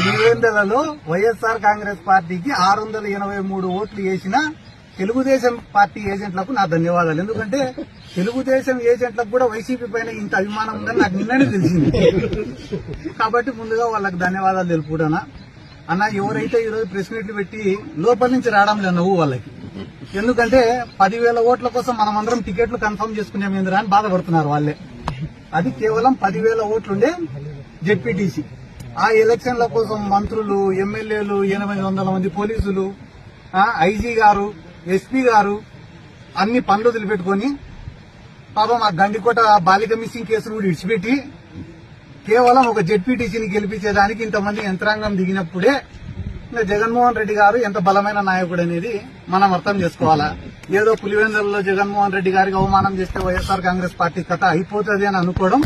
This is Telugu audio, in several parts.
పులివెందులలో వైఎస్ఆర్ కాంగ్రెస్ పార్టీకి 683 ఓట్లు వేసిన తెలుగుదేశం పార్టీ ఏజెంట్లకు నా ధన్యవాదాలు. ఎందుకంటే తెలుగుదేశం ఏజెంట్లకు కూడా వైసీపీ పైన ఇంత అభిమానం ఉందని నాకు నిన్ననే తెలిసింది. కాబట్టి ముందుగా వాళ్ళకి ధన్యవాదాలు తెలుపుకుంటానా. అన్న, ఎవరైతే ఈరోజు ప్రెస్ మీట్లు పెట్టి లోపల నుంచి రావడం లేదు నువ్వు వాళ్ళకి, ఎందుకంటే 10,000 ఓట్ల కోసం మనమందరం టికెట్లు కన్ఫర్మ్ చేసుకునేమేందిరా అని బాధపడుతున్నారు వాళ్ళే. అది కేవలం 10,000 ఓట్లుండే జెడ్పీటీసీ. ఆ ఎలక్షన్ల కోసం మంత్రులు, ఎమ్మెల్యేలు, 800 మంది పోలీసులు, ఐజీ గారు, ఎస్పీ గారు అన్ని పనులు వదిలిపెట్టుకుని పాపం ఆ గండికోట బాలిక మిస్సింగ్ కేసును కూడా ఇడిచిపెట్టి కేవలం ఒక జెడ్పీటీసీని గెలిపించేదానికి ఇంతమంది యంత్రాంగం దిగినప్పుడే ఇంకా జగన్మోహన్ రెడ్డి గారు ఎంత బలమైన నాయకుడు అనేది మనం అర్థం చేసుకోవాలా. ఏదో పులివెందులలో జగన్మోహన్ రెడ్డి గారికి అవమానం చేస్తే వైఎస్ఆర్ కాంగ్రెస్ పార్టీ కథ అయిపోతుంది అని అనుకోవడం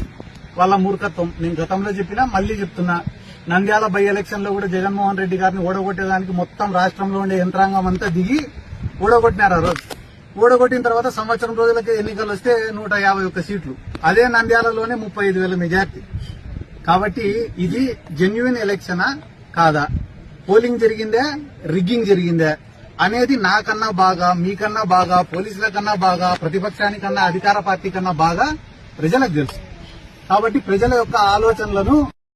వాళ్ళ మూర్ఖత్వం. నేను గతంలో చెప్పినా మళ్లీ చెప్తున్నా, నంద్యాల బై ఎలక్షన్ లో కూడా జగన్మోహన్ రెడ్డి గారిని ఓడగొట్టేదానికి మొత్తం రాష్ట్రంలో ఉండే యంత్రాంగం అంతా దిగి ఓడగొట్టినారు. ఆ రోజు ఓడగొట్టిన తర్వాత సంవత్సరం రోజులకే ఎన్నికలు వస్తే 151 సీట్లు, అదే నంద్యాలలోనే 35,000 మెజార్టీ. కాబట్టి ఇది జెన్యున్ ఎలక్షనా కాదా, పోలింగ్ జరిగిందే, రిగ్గింగ్ జరిగిందే అనేది నాకన్నా బాగా, మీకన్నా బాగా, పోలీసుల కన్నా బాగా, ప్రతిపక్షానికన్నా, అధికార పార్టీ కన్నా బాగా ప్రజలకు తెలుసు. కాబట్టి ప్రజల యొక్క ఆలోచనలను